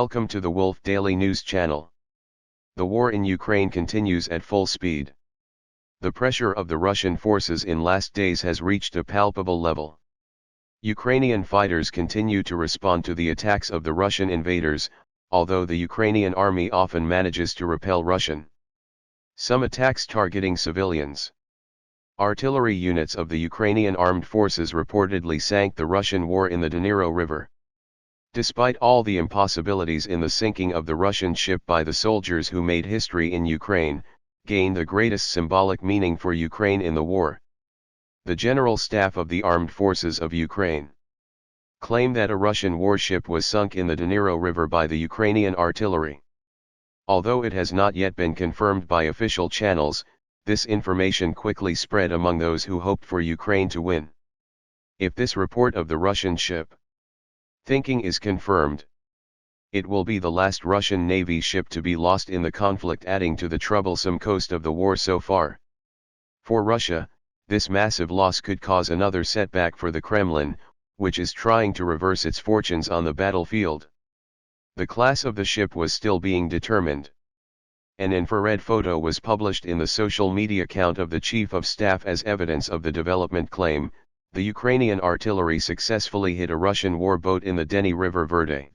Welcome to the Wolf Daily News Channel. The war in Ukraine continues at full speed. The pressure of the Russian forces in last days has reached a palpable level. Ukrainian fighters continue to respond to the attacks of the Russian invaders, although the Ukrainian army often manages to repel Russian. Some attacks targeting civilians. Artillery units of the Ukrainian armed forces reportedly sank the Russian war in the Dnipro River. Despite all the impossibilities in the sinking of the Russian ship by the soldiers who made history in Ukraine, gained the greatest symbolic meaning for Ukraine in the war. The General Staff of the Armed Forces of Ukraine claimed that a Russian warship was sunk in the Dnipro River by the Ukrainian artillery. Although it has not yet been confirmed by official channels, this information quickly spread among those who hoped for Ukraine to win. If this report of the Russian ship sinking is confirmed, it will be the last Russian Navy ship to be lost in the conflict, adding to the troublesome cost of the war so far. For Russia, this massive loss could cause another setback for the Kremlin, which is trying to reverse its fortunes on the battlefield. The class of the ship was still being determined. An infrared photo was published in the social media account of the Chief of Staff as evidence of the development claim. The Ukrainian artillery successfully hit a Russian warboat in the Dnipro River Verde.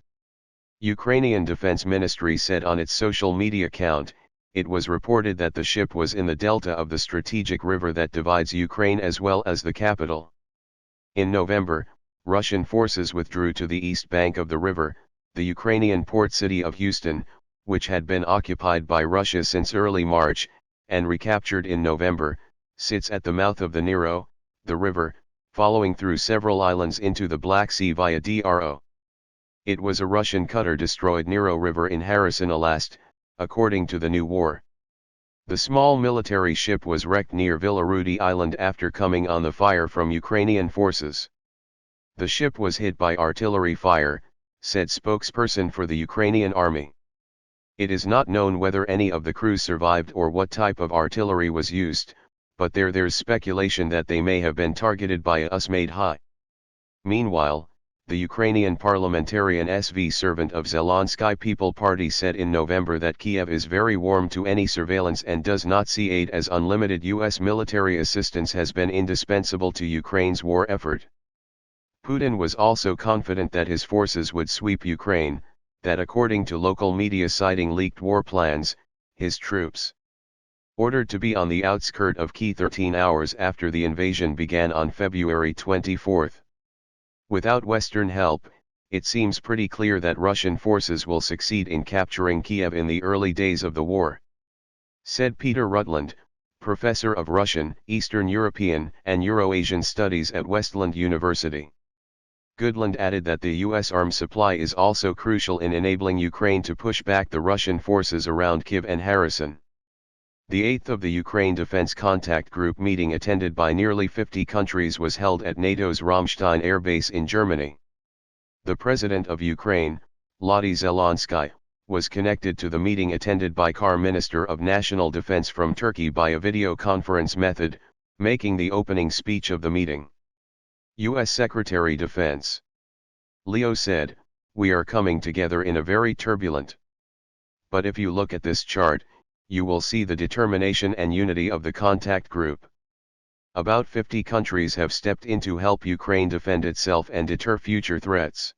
Ukrainian Defense Ministry said on its social media account, it was reported that the ship was in the delta of the strategic river that divides Ukraine as well as the capital. In November, Russian forces withdrew to the east bank of the river, the Ukrainian port city of Houston, which had been occupied by Russia since early March, and recaptured in November, sits at the mouth of the Dnipro, the river, following through several islands into the Black Sea via Dro. It was a Russian cutter destroyed Dnipro River in Kherson, according to the new war. The small military ship was wrecked near Villarudy Island after coming on the fire from Ukrainian forces. The ship was hit by artillery fire, said spokesperson for the Ukrainian army. It is not known whether any of the crew survived or what type of artillery was used, but there's speculation that they may have been targeted by a US-made high. Meanwhile, the Ukrainian parliamentarian SV servant of Zelensky People Party said in November that Kiev is very warm to any surveillance and does not see aid as unlimited US military assistance has been indispensable to Ukraine's war effort. Putin was also confident that his forces would sweep Ukraine, that according to local media citing leaked war plans, his troops ordered to be on the outskirts of Kyiv 13 hours after the invasion began on February 24. Without Western help, it seems pretty clear that Russian forces will succeed in capturing Kiev in the early days of the war, said Peter Rutland, professor of Russian, Eastern European, and Euro-Asian Studies at Westland University. Goodland added that the U.S. arms supply is also crucial in enabling Ukraine to push back the Russian forces around Kyiv and Kherson. The 8th of the Ukraine Defense Contact Group meeting attended by nearly 50 countries was held at NATO's Ramstein Air Base in Germany. The President of Ukraine, Volodymyr Zelensky, was connected to the meeting attended by Minister of National Defense from Turkey by a video conference method, making the opening speech of the meeting. U.S. Secretary Defense Leo said, "We are coming together in a very turbulent. But if you look at this chart, you will see the determination and unity of the contact group. About 50 countries have stepped in to help Ukraine defend itself and deter future threats,"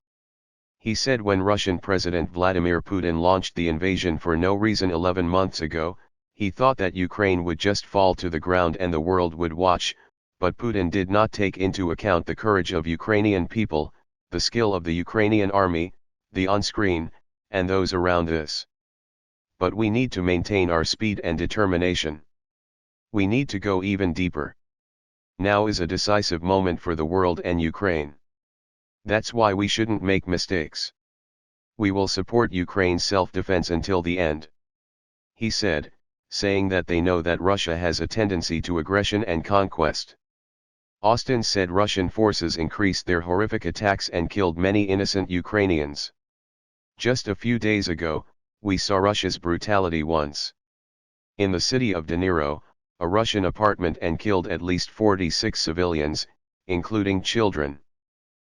he said when Russian President Vladimir Putin launched the invasion for no reason 11 months ago. He thought that Ukraine would just fall to the ground and the world would watch, but Putin did not take into account the courage of Ukrainian people, the skill of the Ukrainian army, the on-screen, and those around us. But we need to maintain our speed and determination. We need to go even deeper. Now is a decisive moment for the world and Ukraine. That's why we shouldn't make mistakes. We will support Ukraine's self-defense until the end," he said, saying that they know that Russia has a tendency to aggression and conquest. Austin said Russian forces increased their horrific attacks and killed many innocent Ukrainians. Just a few days ago, we saw Russia's brutality once. In the city of Dnipro, a Russian apartment and killed at least 46 civilians, including children.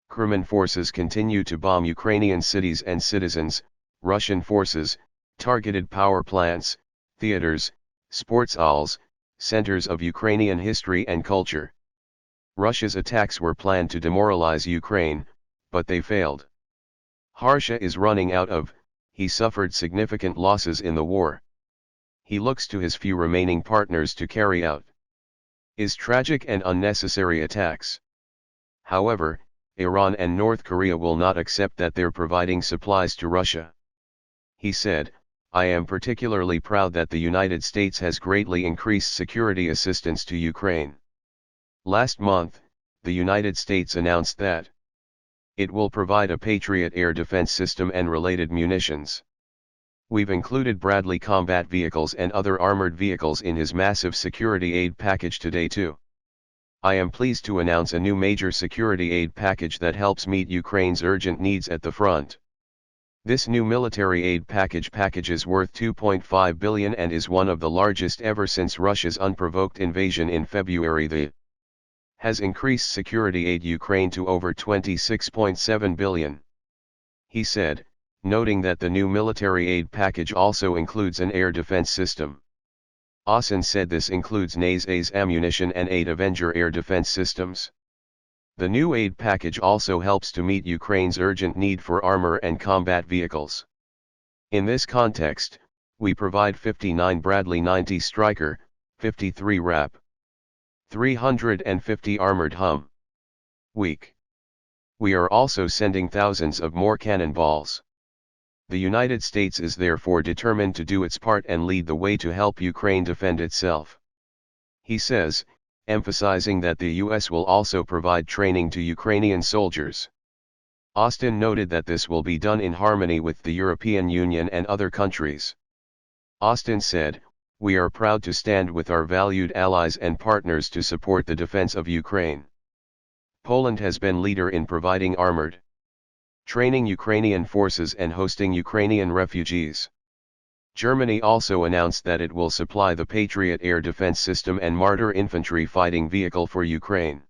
Kremlin forces continue to bomb Ukrainian cities and citizens, Russian forces targeted power plants, theaters, sports halls, centers of Ukrainian history and culture. Russia's attacks were planned to demoralize Ukraine, but they failed. Harsha is running out of, he suffered significant losses in the war. He looks to his few remaining partners to carry out his tragic and unnecessary attacks. However, Iran and North Korea will not accept that they're providing supplies to Russia. He said, I am particularly proud that the United States has greatly increased security assistance to Ukraine. Last month, the United States announced that it will provide a Patriot air defense system and related munitions. We've included Bradley combat vehicles and other armored vehicles in his massive security aid package today too. I am pleased to announce a new major security aid package that helps meet Ukraine's urgent needs at the front. This new military aid package is worth $2.5 billion and is one of the largest ever since Russia's unprovoked invasion in February. The has increased security aid Ukraine to over $26.7 billion. He said, noting that the new military aid package also includes an air defense system. Austin said this includes NASA's ammunition and 8 Avenger air defense systems. The new aid package also helps to meet Ukraine's urgent need for armor and combat vehicles. In this context, we provide 59 Bradley 90 Stryker, 53 RAP, 350 armored Hum. Week. We are also sending thousands of more cannonballs. The United States is therefore determined to do its part and lead the way to help Ukraine defend itself. He says, emphasizing that the US will also provide training to Ukrainian soldiers. Austin noted that this will be done in harmony with the European Union and other countries. Austin said, we are proud to stand with our valued allies and partners to support the defense of Ukraine. Poland has been leader in providing armored training Ukrainian forces and hosting Ukrainian refugees. Germany also announced that it will supply the Patriot air defense system and Marder infantry fighting vehicle for Ukraine.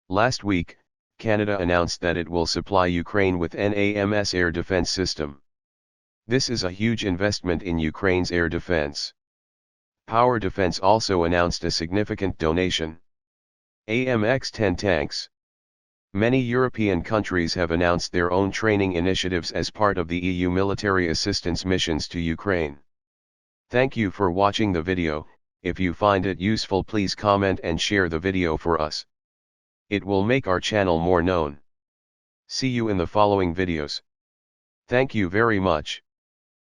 Last week, Canada announced that it will supply Ukraine with an AMS air defense system. This is a huge investment in Ukraine's air defense. Power Defense also announced a significant donation. AMX-10 tanks. Many European countries have announced their own training initiatives as part of the EU military assistance missions to Ukraine. Thank you for watching the video. If you find it useful, please comment and share the video for us. It will make our channel more known. See you in the following videos. Thank you very much.